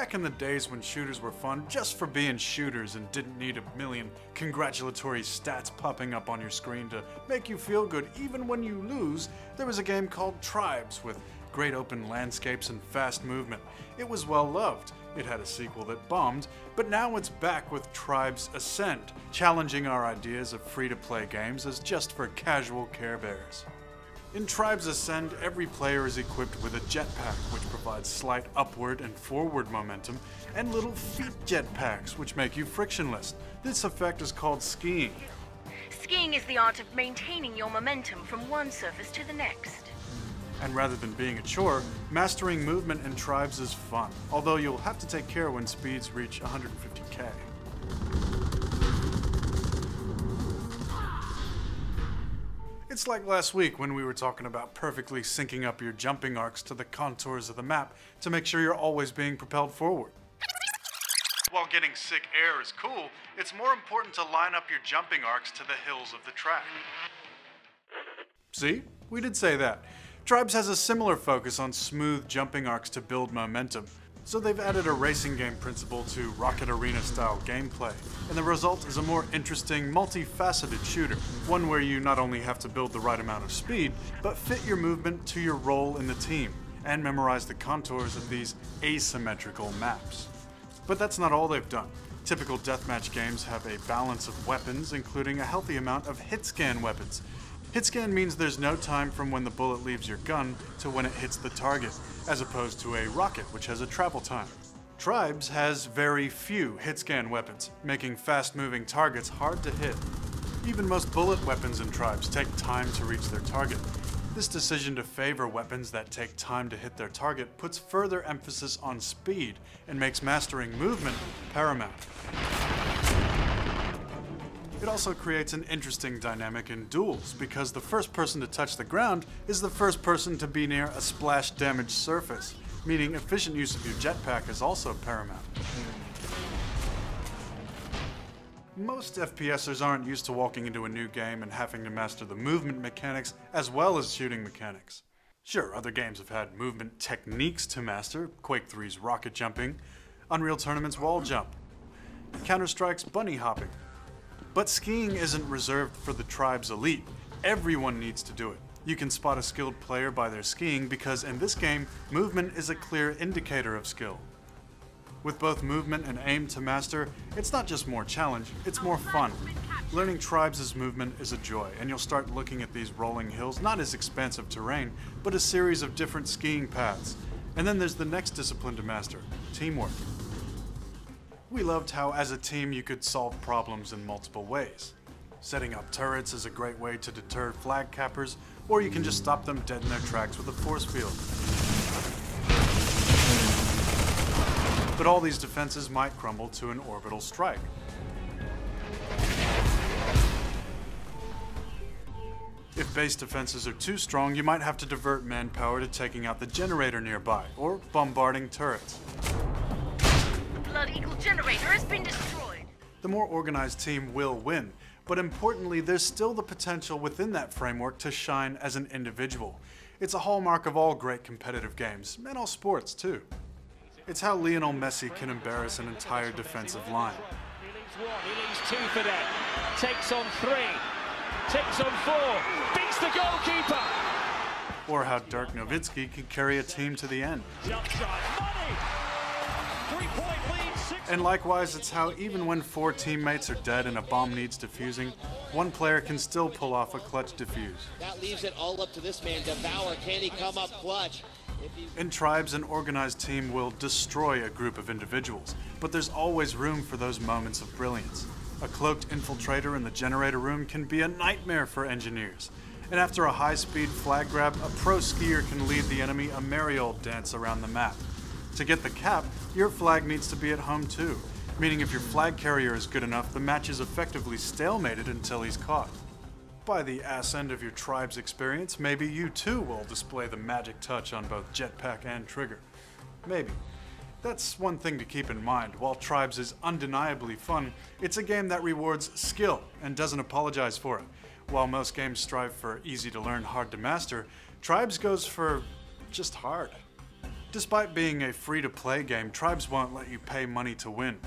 Back in the days when shooters were fun just for being shooters and didn't need a million congratulatory stats popping up on your screen to make you feel good even when you lose, there was a game called Tribes with great open landscapes and fast movement. It was well loved. It had a sequel that bombed, but now it's back with Tribes Ascend, challenging our ideas of free-to-play games as just for casual Care Bears. In Tribes Ascend, every player is equipped with a jetpack, which provides slight upward and forward momentum, and little feet jetpacks, which make you frictionless. This effect is called skiing. Skiing is the art of maintaining your momentum from one surface to the next. And rather than being a chore, mastering movement in Tribes is fun, although you'll have to take care when speeds reach 150k. It's like last week when we were talking about perfectly syncing up your jumping arcs to the contours of the map to make sure you're always being propelled forward. While getting sick air is cool, it's more important to line up your jumping arcs to the hills of the track. See? We did say that. Tribes has a similar focus on smooth jumping arcs to build momentum, so they've added a racing game principle to Rocket Arena style gameplay, and the result is a more interesting, multifaceted shooter, one where you not only have to build the right amount of speed, but fit your movement to your role in the team, and memorize the contours of these asymmetrical maps. But that's not all they've done. Typical deathmatch games have a balance of weapons, including a healthy amount of hit-scan weapons. Hit-scan means there's no time from when the bullet leaves your gun to when it hits the target, as opposed to a rocket, which has a travel time. Tribes has very few hit-scan weapons, making fast-moving targets hard to hit. Even most bullet weapons in Tribes take time to reach their target. This decision to favor weapons that take time to hit their target puts further emphasis on speed and makes mastering movement paramount. It also creates an interesting dynamic in duels, because the first person to touch the ground is the first person to be near a splash-damaged surface, meaning efficient use of your jetpack is also paramount. Most FPSers aren't used to walking into a new game and having to master the movement mechanics as well as shooting mechanics. Sure, other games have had movement techniques to master, Quake 3's rocket jumping, Unreal Tournament's wall jump, Counter-Strike's bunny hopping. But skiing isn't reserved for the Tribes elite. Everyone needs to do it. You can spot a skilled player by their skiing because in this game, movement is a clear indicator of skill. With both movement and aim to master, it's not just more challenge, it's more fun. Learning Tribes' movement is a joy, and you'll start looking at these rolling hills not as expansive terrain, but a series of different skiing paths. And then there's the next discipline to master, teamwork. We loved how, as a team, you could solve problems in multiple ways. Setting up turrets is a great way to deter flag cappers, or you can just stop them dead in their tracks with a force field. But all these defenses might crumble to an orbital strike. If base defenses are too strong, you might have to divert manpower to taking out the generator nearby, or bombarding turrets. Blood Eagle generator has been destroyed. The more organized team will win, but importantly, there's still the potential within that framework to shine as an individual. It's a hallmark of all great competitive games, and all sports too. It's how Lionel Messi can embarrass an entire defensive line. He leaves one, he leaves two for them. Takes on three, takes on four, beats the goalkeeper. Or how Dirk Nowitzki can carry a team to the end. Jump shot, money! 3-point lead, 6. And likewise, it's how even when 4 teammates are dead and a bomb needs defusing, one player can still pull off a clutch defuse. That leaves it all up to this man, Devour. Can he come up clutch? In Tribes, an organized team will destroy a group of individuals, but there's always room for those moments of brilliance. A cloaked infiltrator in the generator room can be a nightmare for engineers. And after a high-speed flag grab, a pro skier can lead the enemy a merry old dance around the map. To get the cap, your flag needs to be at home too, meaning if your flag carrier is good enough, the match is effectively stalemated until he's caught. By the ass end of your Tribes experience, maybe you too will display the magic touch on both jetpack and trigger. Maybe. That's one thing to keep in mind. While Tribes is undeniably fun, it's a game that rewards skill and doesn't apologize for it. While most games strive for easy to learn, hard to master, Tribes goes for just hard. Despite being a free-to-play game, Tribes won't let you pay money to win.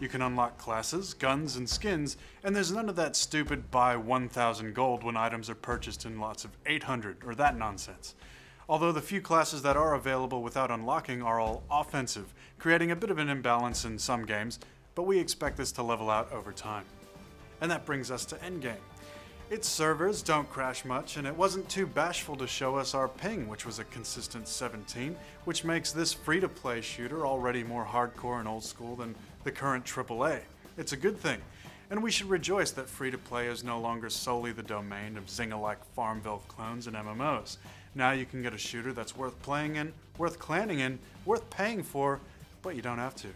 You can unlock classes, guns, and skins, and there's none of that stupid buy 1,000 gold when items are purchased in lots of 800 or that nonsense. Although the few classes that are available without unlocking are all offensive, creating a bit of an imbalance in some games, but we expect this to level out over time. And that brings us to Endgame. Its servers don't crash much, and it wasn't too bashful to show us our ping, which was a consistent 17, which makes this free-to-play shooter already more hardcore and old school than the current AAA. It's a good thing, and we should rejoice that free-to-play is no longer solely the domain of Zynga-like Farmville clones and MMOs. Now you can get a shooter that's worth playing in, worth clanning in, worth paying for, but you don't have to.